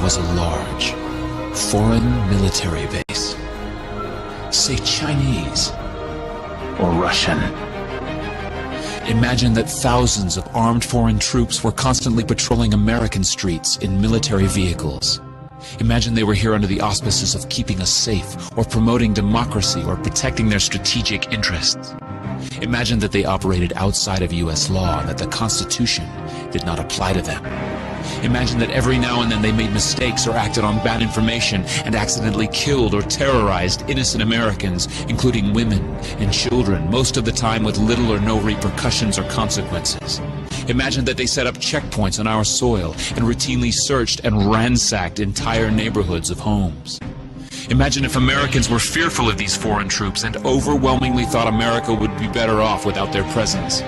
was a large, foreign military base, say Chinese or Russian. Imagine that thousands of armed foreign troops were constantly patrolling American streets in military vehicles. Imagine they were here under the auspices of keeping us safe, or promoting democracy, or protecting their strategic interests. Imagine that they operated outside of U.S. law and that the Constitution did not apply to them. Imagine that every now and then they made mistakes or acted on bad information and accidentally killed or terrorized innocent Americans, including women and children, most of the time with little or no repercussions or consequences. Imagine that they set up checkpoints on our soil and routinely searched and ransacked entire neighborhoods of homes. Imagine if Americans were fearful of these foreign troops and overwhelmingly thought America would be better off without their presence.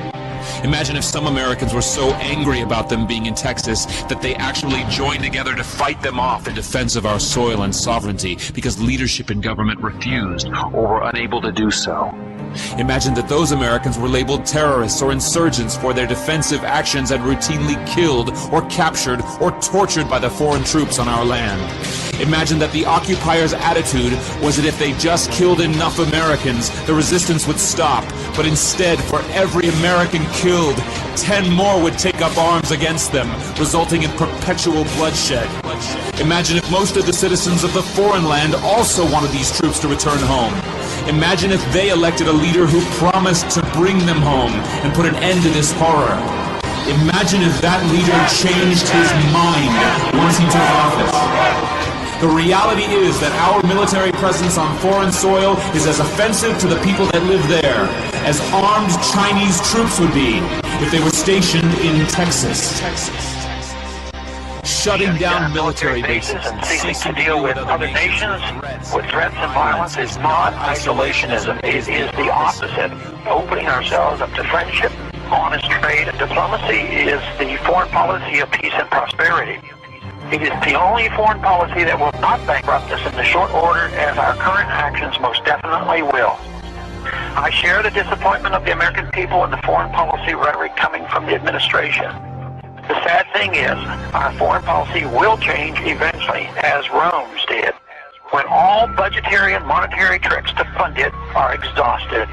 Imagine if some Americans were so angry about them being in Texas that they actually joined together to fight them off in defense of our soil and sovereignty because leadership in government refused or were unable to do so. Imagine that those Americans were labeled terrorists or insurgents for their defensive actions and routinely killed or captured or tortured by the foreign troops on our land. Imagine that the occupiers' attitude was that if they just killed enough Americans, the resistance would stop. But instead, for every American killed, 10 more would take up arms against them, resulting in perpetual bloodshed. Imagine if most of the citizens of the foreign land also wanted these troops to return home. Imagine if they elected a leader who promised to bring them home and put an end to this horror. Imagine if that leader changed his mind once he took office. The reality is that our military presence on foreign soil is as offensive to the people that live there as armed Chinese troops would be if they were stationed in Texas. Shutting down military bases and ceasing to deal with other nations with threats and violence is not isolationism. It is the opposite. Opening ourselves up to friendship, honest trade, and diplomacy is the foreign policy of peace and prosperity. It is the only foreign policy that will not bankrupt us in the short order, as our current actions most definitely will. I share the disappointment of the American people in the foreign policy rhetoric coming from the administration. The sad thing is, our foreign policy will change eventually, as Rome's did, when all budgetary and monetary tricks to fund it are exhausted.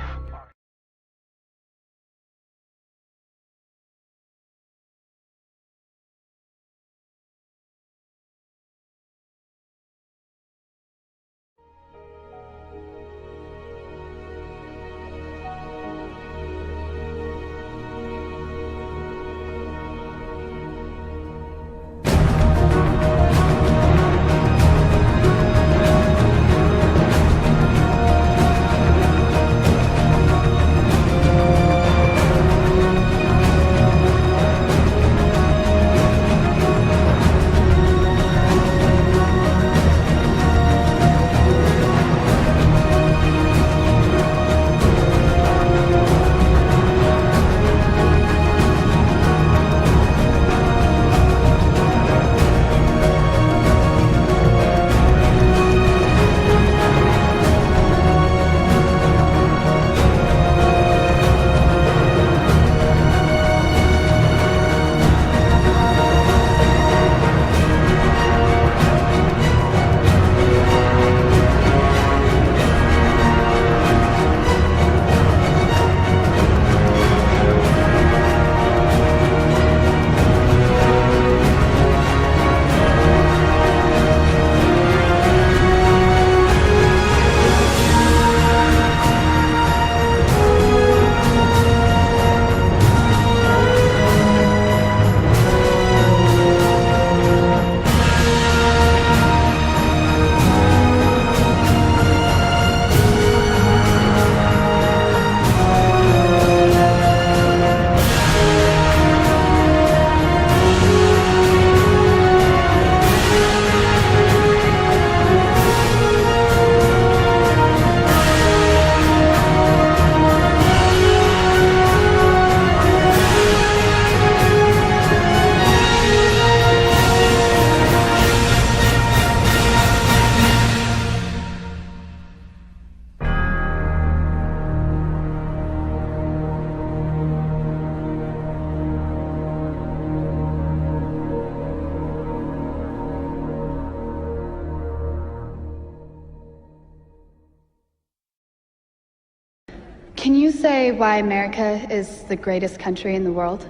Can you say why America is the greatest country in the world?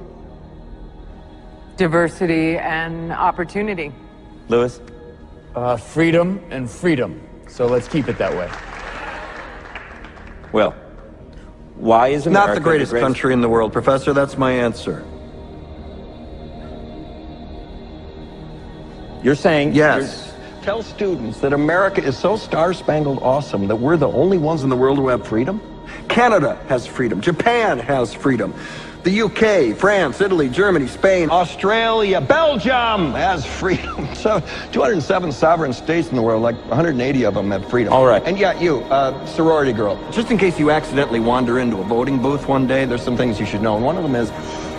Diversity and opportunity. Lewis? Freedom and freedom. So let's keep it that way. Well, why is America Not the greatest country in the world, Professor. That's my answer. You're saying... Yes. Tell students that America is so star-spangled awesome that we're the only ones in the world who have freedom. Canada has freedom. Japan has freedom. The UK, France, Italy, Germany, Spain, Australia, Belgium has freedom. So 207 sovereign states in the world, like 180 of them have freedom. All right. And yeah, you, sorority girl, just in case you accidentally wander into a voting booth one day, there's some things you should know. And one of them is,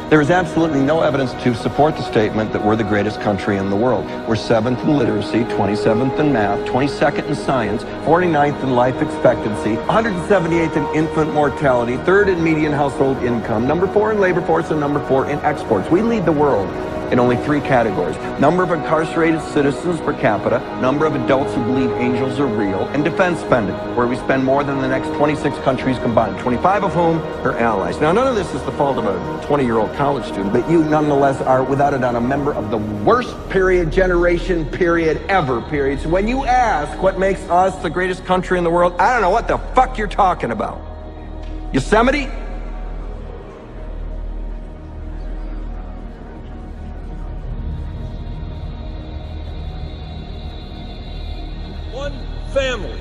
there is absolutely no evidence to support the statement that we're the greatest country in the world. We're 7th in literacy, 27th in math, 22nd in science, 49th in life expectancy, 178th in infant mortality, 3rd in median household income, number 4 in labor force, and number 4 in exports. We lead the world in only 3 categories: number of incarcerated citizens per capita, number of adults who believe angels are real, and defense spending, where we spend more than the next 26 countries combined, 25 of whom are allies. Now, none of this is the fault of a 20-year-old college student, but you nonetheless are, without a doubt, a member of the worst generation ever. So when you ask what makes us the greatest country in the world, I don't know what the fuck you're talking about. Yosemite? One family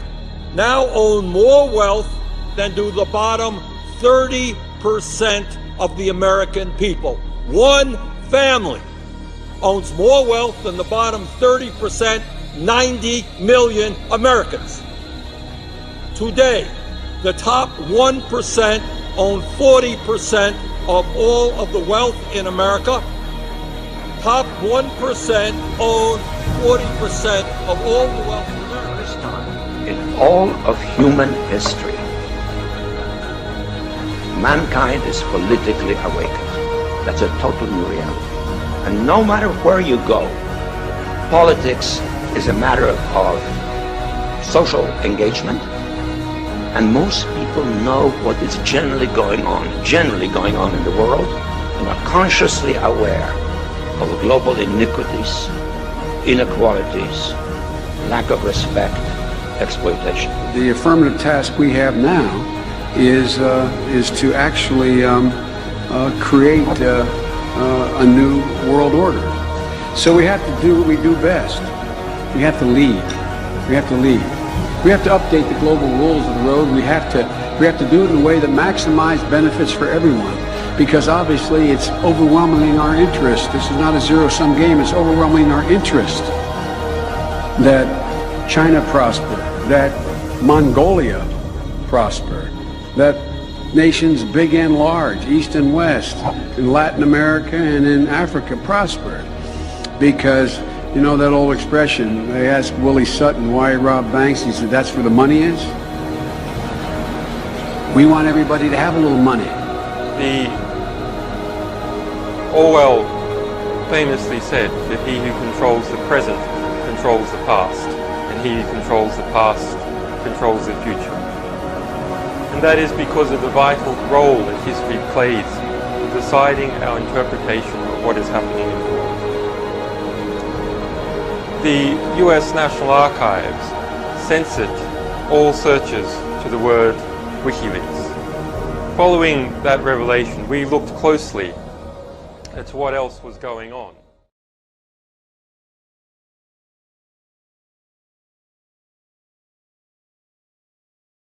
now own more wealth than do the bottom 30% of the American people. One family owns more wealth than the bottom 30%, 90 million Americans. Today, the top 1% own 40% of all of the wealth in America. Top 1% own 40% of all the wealth in America. In all of human history, mankind is politically awakened. That's a total new reality. And no matter where you go, politics is a matter of social engagement. And most people know what is generally going on in the world, and are consciously aware of global iniquities, inequalities, lack of respect, exploitation. The affirmative task we have now is to actually create a new world order. So we have to do what we do best. We have to lead. We have to lead. We have to update the global rules of the road. We have to do it in a way that maximizes benefits for everyone, because obviously it's overwhelmingly in our interest. This is not a zero-sum game. It's overwhelmingly in our interest that China prosper, that Mongolia prosper, that nations big and large, east and west, in Latin America and in Africa prosper. Because, you know that old expression, they asked Willie Sutton why he robbed banks, he said, that's where the money is. We want everybody to have a little money. Orwell famously said that he who controls the present controls the past, and he who controls the past controls the future. And that is because of the vital role that history plays in deciding our interpretation of what is happening in the world. The US National Archives censored all searches to the word WikiLeaks. Following that revelation, we looked closely at what else was going on.